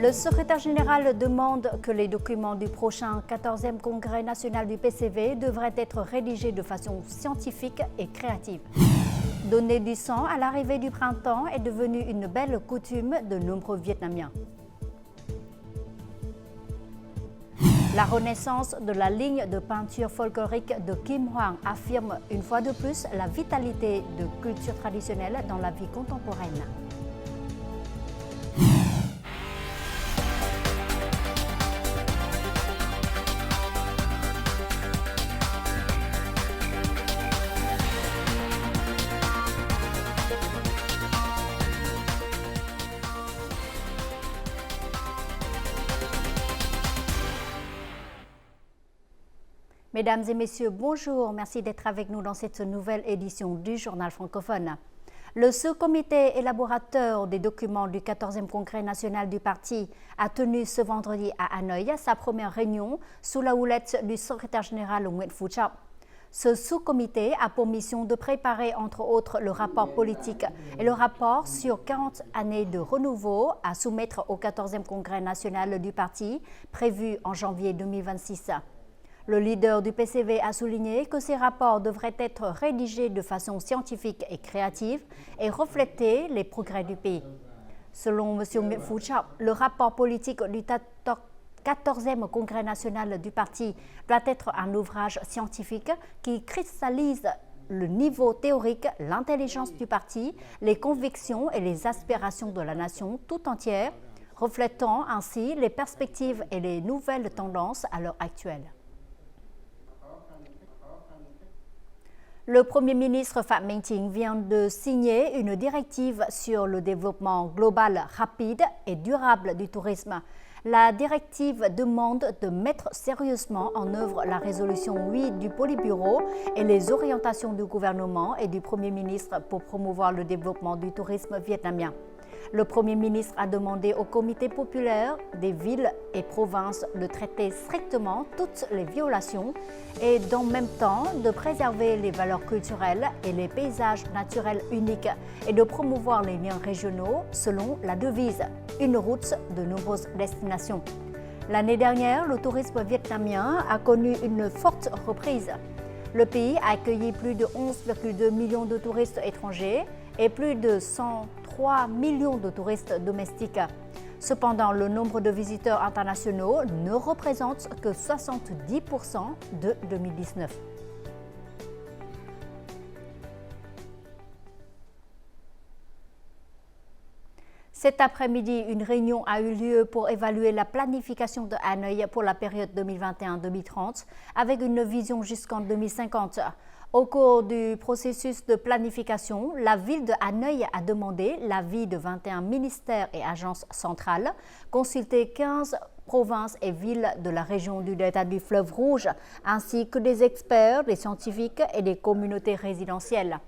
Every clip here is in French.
Le secrétaire général demande que les documents du prochain 14e congrès national du PCV devraient être rédigés de façon scientifique et créative. Donner du sang à l'arrivée du printemps est devenu une belle coutume de nombreux Vietnamiens. La renaissance de la ligne de peinture folklorique de Kim Hoang affirme une fois de plus la vitalité de culture traditionnelle dans la vie contemporaine. Mesdames et messieurs, bonjour. Merci d'être avec nous dans cette nouvelle édition du Journal francophone. Le sous-comité élaborateur des documents du 14e congrès national du parti a tenu ce vendredi à Hanoï sa première réunion sous la houlette du secrétaire général Nguyen Phu Trọng. Ce sous-comité a pour mission de préparer entre autres le rapport politique et le rapport sur 40 années de renouveau à soumettre au 14e congrès national du parti prévu en janvier 2026. Le leader du PCV a souligné que ces rapports devraient être rédigés de façon scientifique et créative et refléter les progrès du pays. Selon M. Nguyen Phu Trọng, le rapport politique du 14e congrès national du parti doit être un ouvrage scientifique qui cristallise le niveau théorique, l'intelligence du parti, les convictions et les aspirations de la nation tout entière, reflétant ainsi les perspectives et les nouvelles tendances à l'heure actuelle. Le Premier ministre Phạm Minh Chính vient de signer une directive sur le développement global rapide et durable du tourisme. La directive demande de mettre sérieusement en œuvre la résolution 8 du Politburo et les orientations du gouvernement et du Premier ministre pour promouvoir le développement du tourisme vietnamien. Le Premier ministre a demandé au comité populaire des villes et provinces de traiter strictement toutes les violations et d'en même temps de préserver les valeurs culturelles et les paysages naturels uniques et de promouvoir les liens régionaux selon la devise « Une route de nombreuses destinations ». L'année dernière, le tourisme vietnamien a connu une forte reprise. Le pays a accueilli plus de 11,2 millions de touristes étrangers et plus de 103 millions de touristes domestiques. Cependant, le nombre de visiteurs internationaux ne représente que 70% de 2019. Cet après-midi, une réunion a eu lieu pour évaluer la planification de Hanoï pour la période 2021-2030 avec une vision jusqu'en 2050. Au cours du processus de planification, la ville de Hanoï a demandé l'avis de 21 ministères et agences centrales, consulté 15 provinces et villes de la région du delta du fleuve Rouge, ainsi que des experts, des scientifiques et des communautés résidentielles.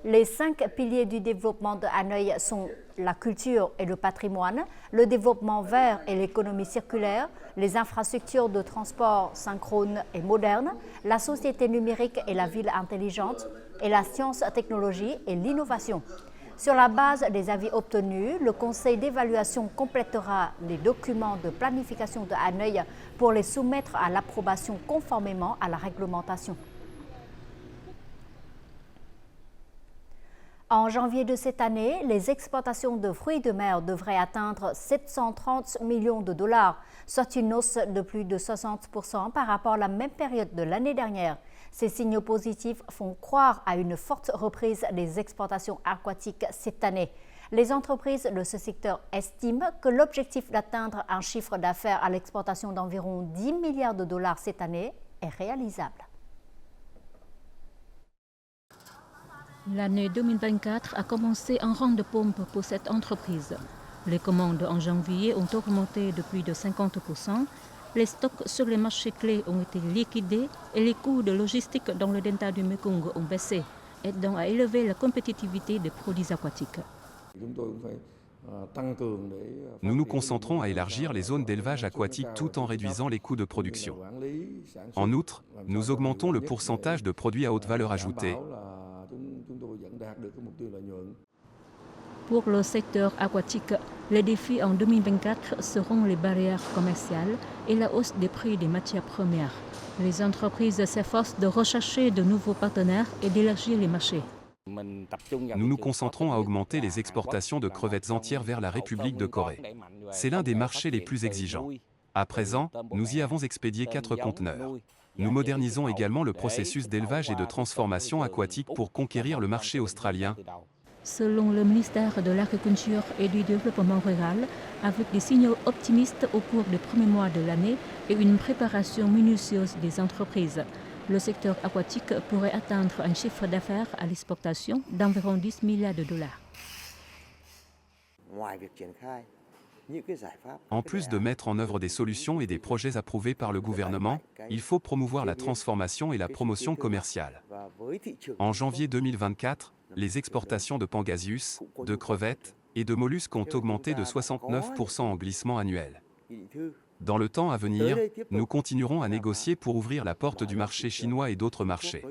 Les 5 piliers du développement de Hanoï sont la culture et le patrimoine, le développement vert et l'économie circulaire, les infrastructures de transport synchrones et modernes, la société numérique et la ville intelligente, et la science, technologie et l'innovation. Sur la base des avis obtenus, le conseil d'évaluation complétera les documents de planification de Hanoï pour les soumettre à l'approbation conformément à la réglementation. En janvier de cette année, les exportations de fruits de mer devraient atteindre 730 millions de dollars, soit une hausse de plus de 60% par rapport à la même période de l'année dernière. Ces signaux positifs font croire à une forte reprise des exportations aquatiques cette année. Les entreprises de ce secteur estiment que l'objectif d'atteindre un chiffre d'affaires à l'exportation d'environ 10 milliards de dollars cette année est réalisable. L'année 2024 a commencé en rang de pompe pour cette entreprise. Les commandes en janvier ont augmenté de plus de 50%, les stocks sur les marchés clés ont été liquidés et les coûts de logistique dans le delta du Mekong ont baissé, aidant à élever la compétitivité des produits aquatiques. Nous nous concentrons à élargir les zones d'élevage aquatique tout en réduisant les coûts de production. En outre, nous augmentons le pourcentage de produits à haute valeur ajoutée. Pour le secteur aquatique, les défis en 2024 seront les barrières commerciales et la hausse des prix des matières premières. Les entreprises s'efforcent de rechercher de nouveaux partenaires et d'élargir les marchés. Nous nous concentrons à augmenter les exportations de crevettes entières vers la République de Corée. C'est l'un des marchés les plus exigeants. À présent, nous y avons expédié 4 conteneurs. Nous modernisons également le processus d'élevage et de transformation aquatique pour conquérir le marché australien. Selon le ministère de l'Agriculture et du Développement rural, avec des signaux optimistes au cours des premiers mois de l'année et une préparation minutieuse des entreprises, le secteur aquatique pourrait atteindre un chiffre d'affaires à l'exportation d'environ 10 milliards de dollars. En plus de mettre en œuvre des solutions et des projets approuvés par le gouvernement, il faut promouvoir la transformation et la promotion commerciale. En janvier 2024, les exportations de pangasius, de crevettes et de mollusques ont augmenté de 69% en glissement annuel. Dans le temps à venir, nous continuerons à négocier pour ouvrir la porte du marché chinois et d'autres marchés.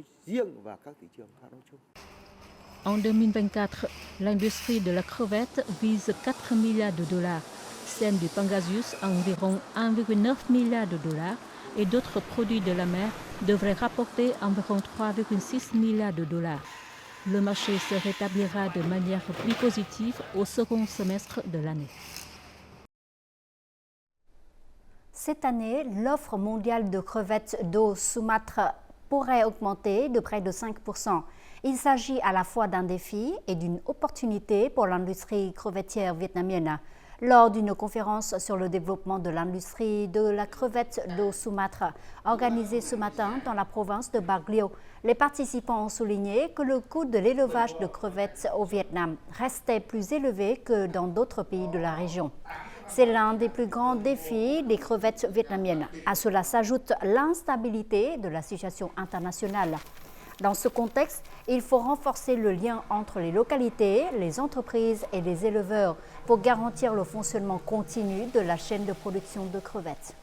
En 2024, l'industrie de la crevette vise 4 milliards de dollars, celle du pangasius environ 1,9 milliard de dollars et d'autres produits de la mer devraient rapporter environ 3,6 milliards de dollars. Le marché se rétablira de manière plus positive au second semestre de l'année. Cette année, l'offre mondiale de crevettes d'eau Sumatra pourrait augmenter de près de 5%. Il s'agit à la fois d'un défi et d'une opportunité pour l'industrie crevettière vietnamienne. Lors d'une conférence sur le développement de l'industrie de la crevette d'eau Sumatra, organisée ce matin dans la province de Baguio, les participants ont souligné que le coût de l'élevage de crevettes au Vietnam restait plus élevé que dans d'autres pays de la région. C'est l'un des plus grands défis des crevettes vietnamiennes. À cela s'ajoute l'instabilité de la situation internationale. Dans ce contexte, il faut renforcer le lien entre les localités, les entreprises et les éleveurs pour garantir le fonctionnement continu de la chaîne de production de crevettes.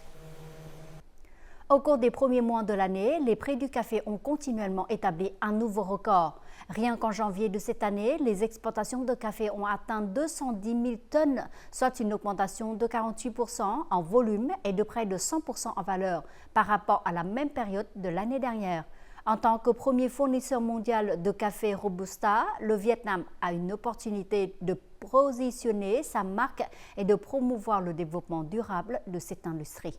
Au cours des premiers mois de l'année, les prix du café ont continuellement établi un nouveau record. Rien qu'en janvier de cette année, les exportations de café ont atteint 210 000 tonnes, soit une augmentation de 48% en volume et de près de 100% en valeur par rapport à la même période de l'année dernière. En tant que premier fournisseur mondial de café Robusta, le Vietnam a une opportunité de positionner sa marque et de promouvoir le développement durable de cette industrie.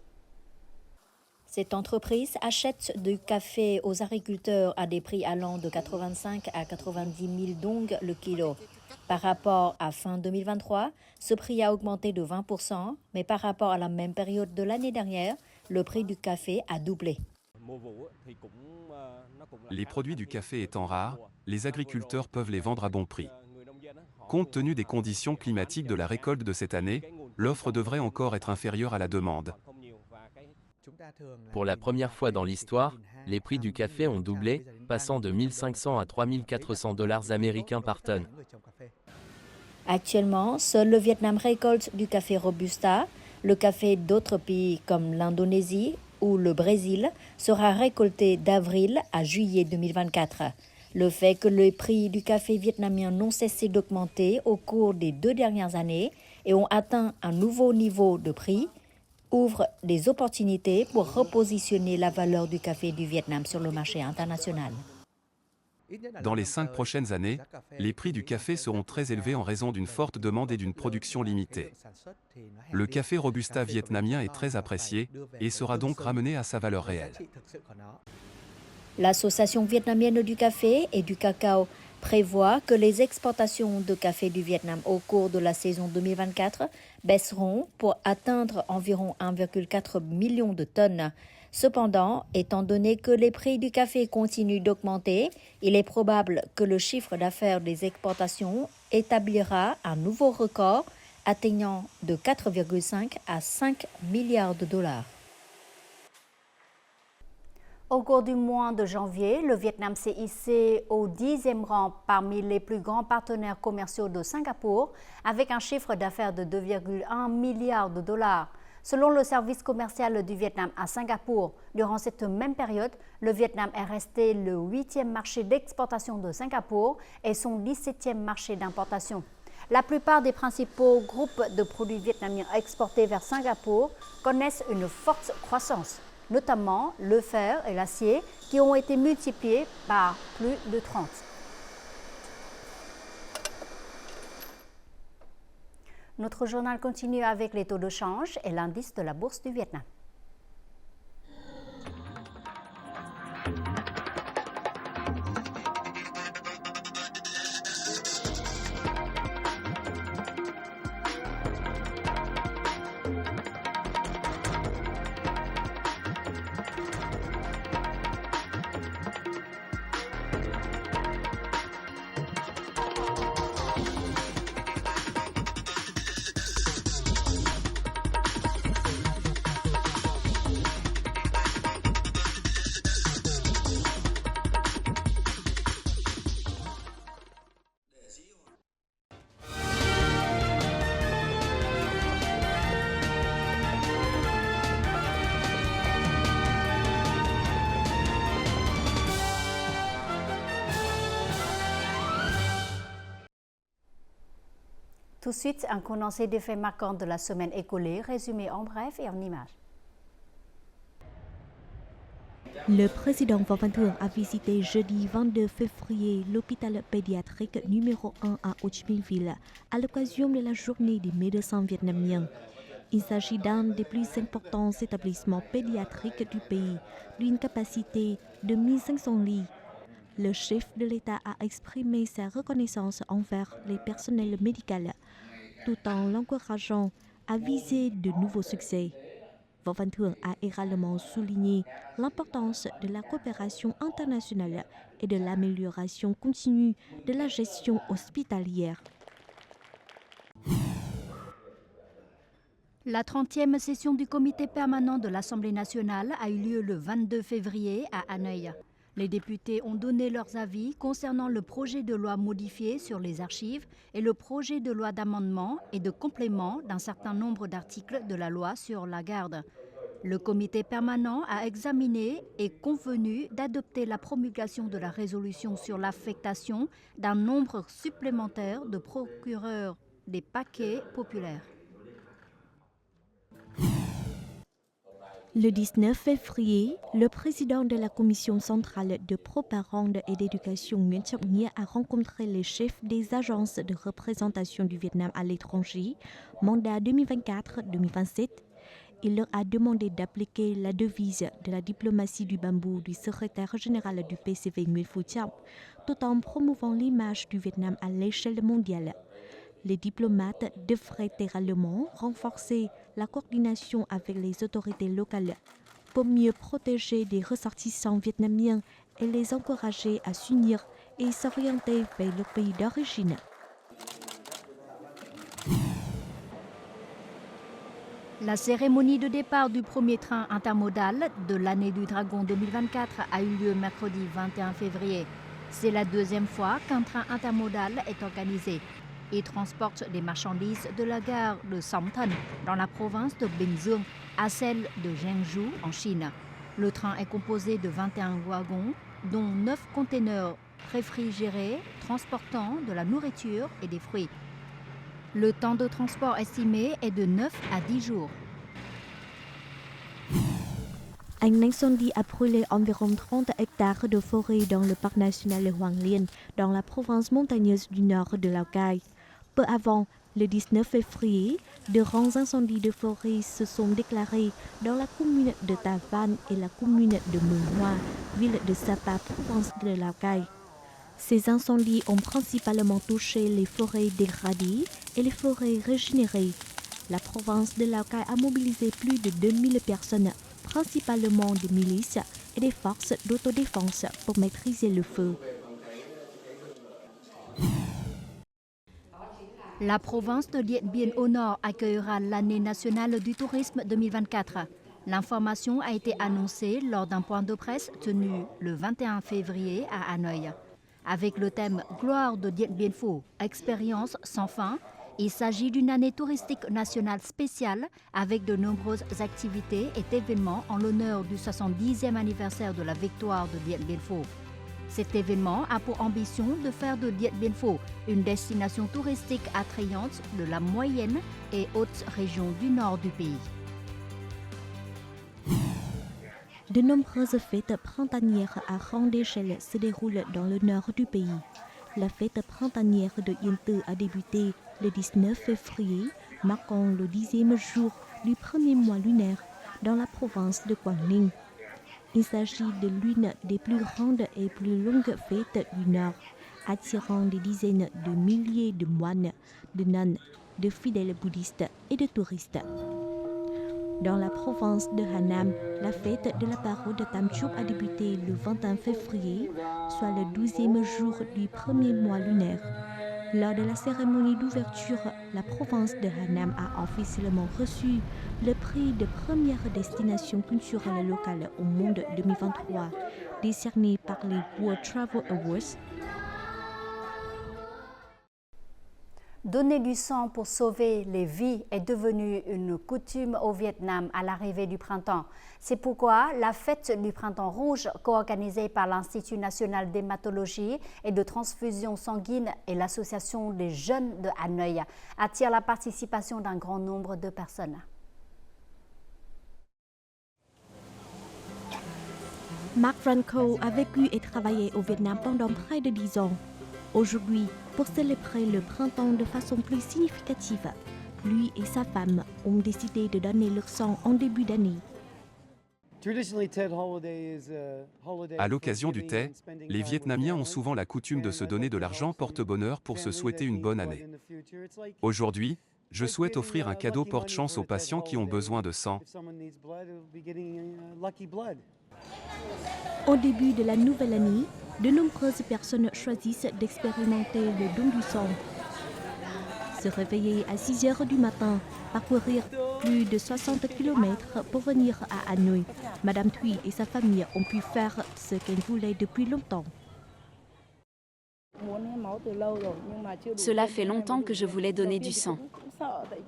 Cette entreprise achète du café aux agriculteurs à des prix allant de 85 à 90 000 dong le kilo. Par rapport à fin 2023, ce prix a augmenté de 20%, mais par rapport à la même période de l'année dernière, le prix du café a doublé. Les produits du café étant rares, les agriculteurs peuvent les vendre à bon prix. Compte tenu des conditions climatiques de la récolte de cette année, l'offre devrait encore être inférieure à la demande. Pour la première fois dans l'histoire, les prix du café ont doublé, passant de 1 500 à 3 400 $ américains par tonne. Actuellement, seul le Vietnam récolte du café Robusta. Le café d'autres pays comme l'Indonésie ou le Brésil sera récolté d'avril à juillet 2024. Le fait que les prix du café vietnamien n'ont cessé d'augmenter au cours des 2 dernières années et ont atteint un nouveau niveau de prix ouvre des opportunités pour repositionner la valeur du café du Vietnam sur le marché international. Dans les 5 prochaines années, les prix du café seront très élevés en raison d'une forte demande et d'une production limitée. Le café Robusta vietnamien est très apprécié et sera donc ramené à sa valeur réelle. L'Association vietnamienne du café et du cacao prévoit que les exportations de café du Vietnam au cours de la saison 2024 baisseront pour atteindre environ 1,4 million de tonnes. Cependant, étant donné que les prix du café continuent d'augmenter, il est probable que le chiffre d'affaires des exportations établira un nouveau record atteignant de 4,5 à 5 milliards de dollars. Au cours du mois de janvier, le Vietnam s'est hissé au 10e rang parmi les plus grands partenaires commerciaux de Singapour, avec un chiffre d'affaires de 2,1 milliards de dollars. Selon le service commercial du Vietnam à Singapour, durant cette même période, le Vietnam est resté le 8e marché d'exportation de Singapour et son 17e marché d'importation. La plupart des principaux groupes de produits vietnamiens exportés vers Singapour connaissent une forte croissance, notamment le fer et l'acier qui ont été multipliés par plus de 30. Notre journal continue avec les taux de change et l'indice de la bourse du Vietnam. Tout de suite, un condensé des faits marquants de la semaine écoulée, résumé en bref et en images. Le président Võ Văn Thưởng a visité jeudi 22 février l'hôpital pédiatrique numéro 1 à Ho Chi Minh Ville à l'occasion de la journée des médecins vietnamiens. Il s'agit d'un des plus importants établissements pédiatriques du pays, d'une capacité de 1500 lits. Le chef de l'État a exprimé sa reconnaissance envers les personnels médicaux, tout en l'encourageant à viser de nouveaux succès. Võ Văn Thưởng a également souligné l'importance de la coopération internationale et de l'amélioration continue de la gestion hospitalière. La 30e session du comité permanent de l'Assemblée nationale a eu lieu le 22 février à Hanoï. Les députés ont donné leurs avis concernant le projet de loi modifié sur les archives et le projet de loi d'amendement et de complément d'un certain nombre d'articles de la loi sur la garde. Le comité permanent a examiné et convenu d'adopter la promulgation de la résolution sur l'affectation d'un nombre supplémentaire de procureurs des paquets populaires. Le 19 février, le président de la Commission centrale de propagande et d'éducation Nguyen Trọng Nghĩa a rencontré les chefs des agences de représentation du Vietnam à l'étranger, mandat 2024-2027. Il leur a demandé d'appliquer la devise de la diplomatie du bambou du secrétaire général du PCV Nguyen Phu Trọng, tout en promouvant l'image du Vietnam à l'échelle mondiale. Les diplomates devraient également renforcer la coordination avec les autorités locales pour mieux protéger des ressortissants vietnamiens et les encourager à s'unir et s'orienter vers leur pays d'origine. La cérémonie de départ du premier train intermodal de l'année du Dragon 2024 a eu lieu mercredi 21 février. C'est la deuxième fois qu'un train intermodal est organisé. Il transporte des marchandises de la gare de Song Thân dans la province de Bình Dương à celle de Zhengzhou en Chine. Le train est composé de 21 wagons, dont 9 containers réfrigérés transportant de la nourriture et des fruits. Le temps de transport estimé est de 9 à 10 jours. Un incendie a brûlé environ 30 hectares de forêt dans le parc national Hoàng Liên, dans la province montagneuse du nord de Lào Cai. Peu avant, le 19 février, de grands incendies de forêt se sont déclarés dans la commune de Ta Van et la commune de Mường Hoa, ville de Sapa, province de Lào Cai. Ces incendies ont principalement touché les forêts dégradées et les forêts régénérées. La province de Lào Cai a mobilisé plus de 2000 personnes, principalement des milices et des forces d'autodéfense pour maîtriser le feu. La province de Điện Biên au Nord accueillera l'année nationale du tourisme 2024. L'information a été annoncée lors d'un point de presse tenu le 21 février à Hanoï. Avec le thème « Gloire de Điện Biên Phủ, expérience sans fin », il s'agit d'une année touristique nationale spéciale avec de nombreuses activités et événements en l'honneur du 70e anniversaire de la victoire de Điện Biên Phủ. Cet événement a pour ambition de faire de Điện Biên Phủ une destination touristique attrayante de la moyenne et haute région du nord du pays. De nombreuses fêtes printanières à grande échelle se déroulent dans le nord du pays. La fête printanière de Yên Tử a débuté le 19 février, marquant le 10e jour du premier mois lunaire dans la province de Quảng Ninh. Il s'agit de l'une des plus grandes et plus longues fêtes du Nord, attirant des dizaines de milliers de moines, de nonnes, de fidèles bouddhistes et de touristes. Dans la province de Hà Nam, la fête de la parole de Tam Chup a débuté le 21 février, soit le 12e jour du premier mois lunaire. Lors de la cérémonie d'ouverture, la province de Hà Nam a officiellement reçu le prix de première destination culturelle locale au monde 2023, décerné par les World Travel Awards. Donner du sang pour sauver les vies est devenu une coutume au Vietnam à l'arrivée du printemps. C'est pourquoi la fête du printemps rouge, co-organisée par l'Institut national d'hématologie et de transfusion sanguine et l'Association des jeunes de Hanoï, attire la participation d'un grand nombre de personnes. Mark Franco a vécu et travaillé au Vietnam pendant près de 10 ans. Aujourd'hui, pour célébrer le printemps de façon plus significative, lui et sa femme ont décidé de donner leur sang en début d'année. À l'occasion du Tet, les Vietnamiens ont souvent la coutume de se donner de l'argent porte-bonheur pour se souhaiter une bonne année. Aujourd'hui, je souhaite offrir un cadeau porte-chance aux patients qui ont besoin de sang. Au début de la nouvelle année, de nombreuses personnes choisissent d'expérimenter le don du sang. Se réveiller à 6 heures du matin, parcourir plus de 60 km pour venir à Hanoï, Madame Thuy et sa famille ont pu faire ce qu'elles voulaient depuis longtemps. Cela fait longtemps que je voulais donner du sang.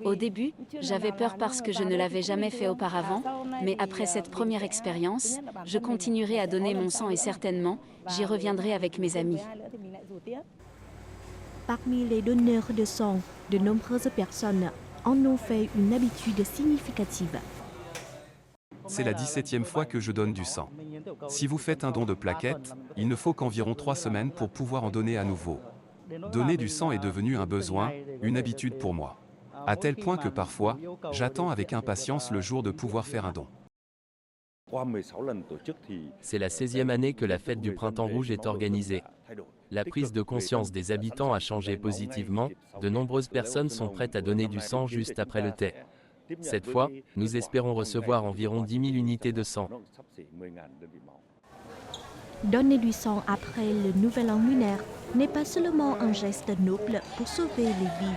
Au début, j'avais peur parce que je ne l'avais jamais fait auparavant, mais après cette première expérience, je continuerai à donner mon sang et certainement, j'y reviendrai avec mes amis. Parmi les donneurs de sang, de nombreuses personnes en ont fait une habitude significative. C'est la 17e fois que je donne du sang. Si vous faites un don de plaquettes, il ne faut qu'environ 3 semaines pour pouvoir en donner à nouveau. Donner du sang est devenu un besoin, une habitude pour moi. À tel point que parfois, j'attends avec impatience le jour de pouvoir faire un don. C'est la 16e année que la fête du Printemps Rouge est organisée. La prise de conscience des habitants a changé positivement, de nombreuses personnes sont prêtes à donner du sang juste après le Tet. Cette fois, nous espérons recevoir environ 10 000 unités de sang. Donner du sang après le nouvel an lunaire n'est pas seulement un geste noble pour sauver les vies,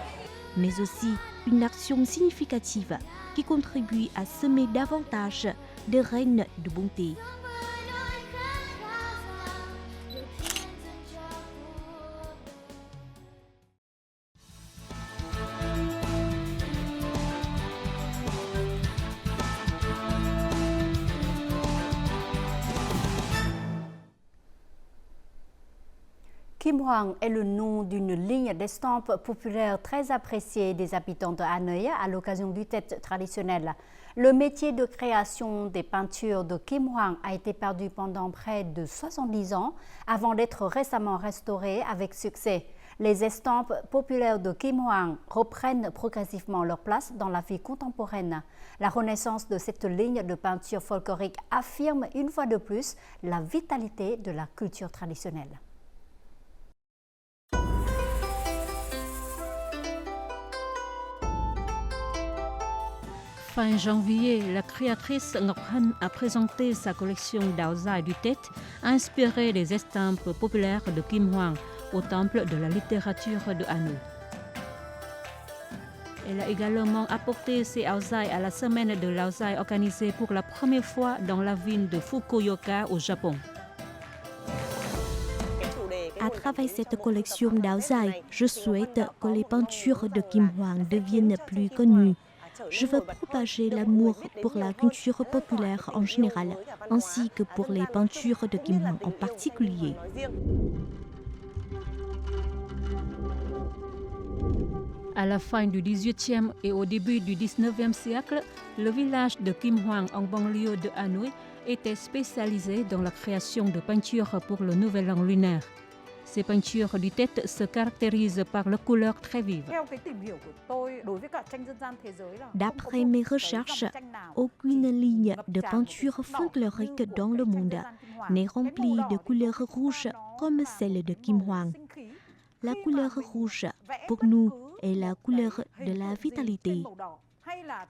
mais aussi une action significative qui contribue à semer davantage de graines de bonté. Kim Hoang est le nom d'une ligne d'estampes populaire très appréciée des habitants de Hanoï à l'occasion du Tet traditionnel. Le métier de création des peintures de Kim Hoang a été perdu pendant près de 70 ans avant d'être récemment restauré avec succès. Les estampes populaires de Kim Hoang reprennent progressivement leur place dans la vie contemporaine. La renaissance de cette ligne de peinture folklorique affirme une fois de plus la vitalité de la culture traditionnelle. Fin janvier, la créatrice Ngọc Hân a présenté sa collection Dao Zai du Tet, inspirée des estampes populaires de Kim Hoang au temple de la littérature de Hanoï. Elle a également apporté ses Ao Zai à la semaine de Lao Zai organisée pour la première fois dans la ville de Fukuoka au Japon. À travers cette collection Dao Zai, je souhaite que les peintures de Kim Hoang deviennent plus connues. Je veux propager l'amour pour la culture populaire en général, ainsi que pour les peintures de Kim Hwang en particulier. À la fin du XVIIIe et au début du XIXe siècle, le village de Kim Hwang en banlieue de Hanoï était spécialisé dans la création de peintures pour le nouvel an lunaire. Ces peintures du tête se caractérisent par leurs couleurs très vives. D'après mes recherches, aucune ligne de peinture folklorique dans le monde n'est remplie de couleurs rouges comme celle de Kim Hwang. La couleur rouge, pour nous, est la couleur de la vitalité.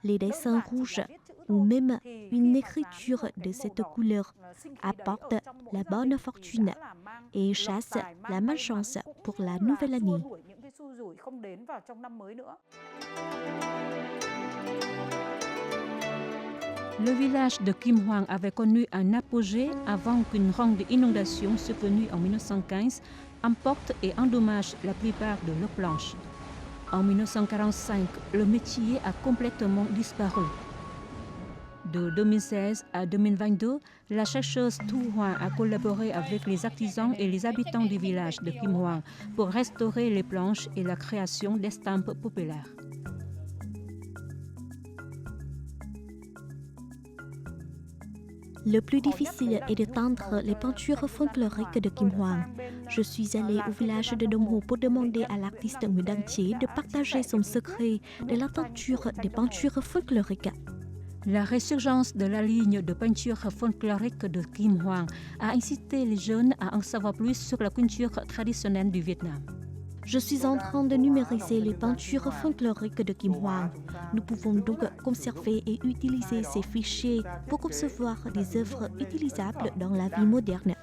Les dessins rouges ou même une écriture de cette couleur apporte la bonne fortune et chasse la malchance pour la nouvelle année. Le village de Kim Hwang avait connu un apogée avant qu'une grande inondation survenue en 1915 emporte et endommage la plupart de leurs planches. En 1945, le métier a complètement disparu. De 2016 à 2022, la chercheuse Tu Huang a collaboré avec les artisans et les habitants du village de Kim Hwang pour restaurer les planches et la création d'estampes populaires. Le plus difficile est de teindre les peintures folkloriques de Kim Hwang. Je suis allée au village de Dongho pour demander à l'artiste Nguyễn Đăng Chí de partager son secret de la teinture des peintures folkloriques. La résurgence de la ligne de peinture folklorique de Kim Hwang a incité les jeunes à en savoir plus sur la culture traditionnelle du Vietnam. Je suis en train de numériser les peintures folkloriques de Kim Hwang. Nous pouvons donc conserver et utiliser ces fichiers pour concevoir des œuvres utilisables dans la vie moderne.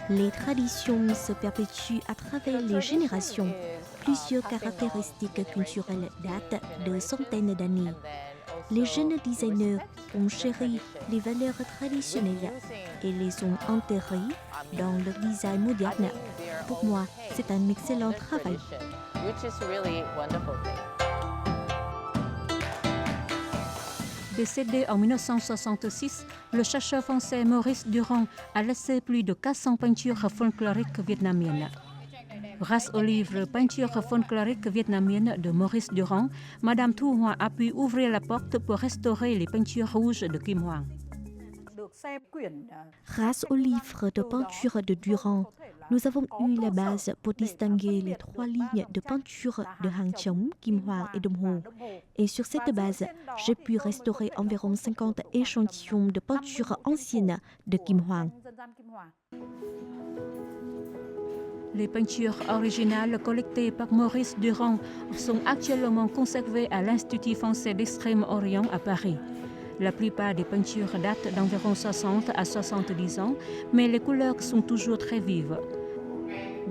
Les traditions se perpétuent à travers les générations. Plusieurs caractéristiques culturelles datent de centaines d'années. Les jeunes designers ont chéri les valeurs traditionnelles et les ont enterrées dans le design moderne. Pour moi, c'est un excellent travail. Décédé en 1966, le chercheur français Maurice Durand a laissé plus de 400 peintures folkloriques vietnamiennes. Grâce au livre Peinture folklorique vietnamienne de Maurice Durand, Madame Tu Huang a pu ouvrir la porte pour restaurer les peintures rouges de Kim Hwang. Grâce au livre de peinture de Durand, nous avons eu la base pour distinguer les 3 lignes de peinture de Hang Chong, Kim Hwang et Dongho. Et sur cette base, j'ai pu restaurer environ 50 échantillons de peinture ancienne de Kim Hwang. Les peintures originales collectées par Maurice Durand sont actuellement conservées à l'Institut français d'Extrême-Orient à Paris. La plupart des peintures datent d'environ 60 à 70 ans, mais les couleurs sont toujours très vives.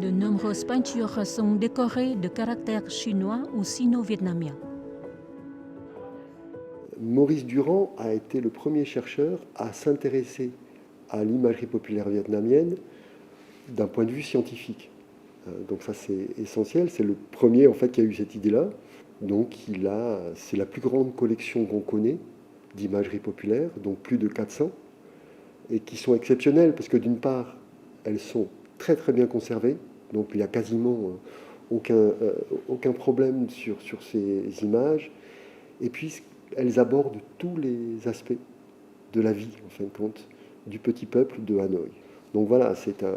De nombreuses peintures sont décorées de caractères chinois ou sino-vietnamiens. Maurice Durand a été le premier chercheur à s'intéresser à l'imagerie populaire vietnamienne d'un point de vue scientifique. Donc ça c'est essentiel, c'est le premier en fait qui a eu cette idée-là. Donc c'est la plus grande collection qu'on connaît d'imagerie populaire, donc plus de 400, et qui sont exceptionnelles parce que d'une part, elles sont très très bien conservées, donc il n'y a quasiment aucun problème sur ces images, et puis elles abordent tous les aspects de la vie, en fin de compte, du petit peuple de Hanoï. Donc voilà, c'est un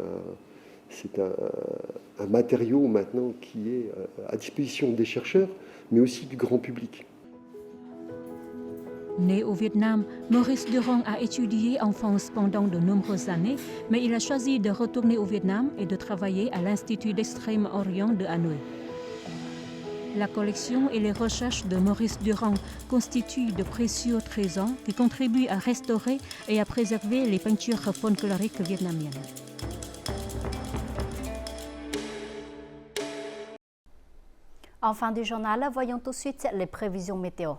matériau maintenant qui est à disposition des chercheurs, mais aussi du grand public. Né au Vietnam, Maurice Durand a étudié en France pendant de nombreuses années, mais il a choisi de retourner au Vietnam et de travailler à l'Institut d'Extrême-Orient de Hanoï. La collection et les recherches de Maurice Durand constituent de précieux trésors qui contribuent à restaurer et à préserver les peintures folkloriques vietnamiennes. En fin du journal, voyons tout de suite les prévisions météo.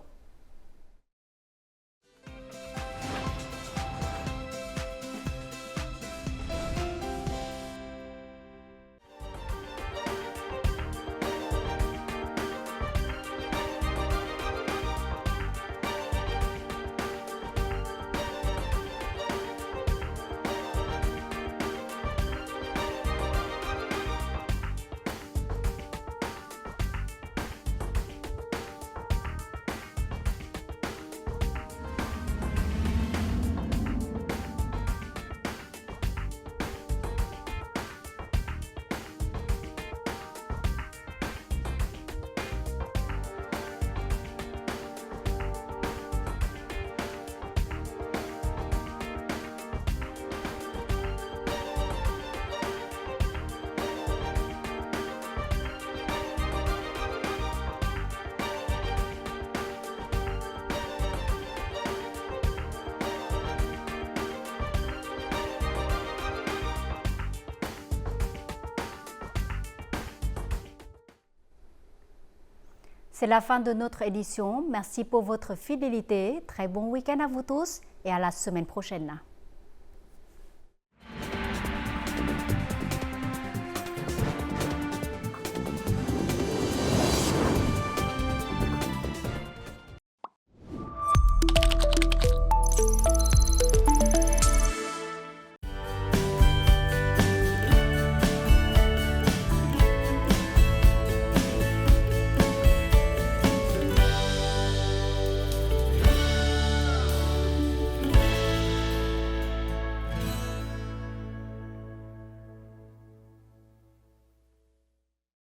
C'est la fin de notre édition. Merci pour votre fidélité. Très bon week-end à vous tous et à la semaine prochaine.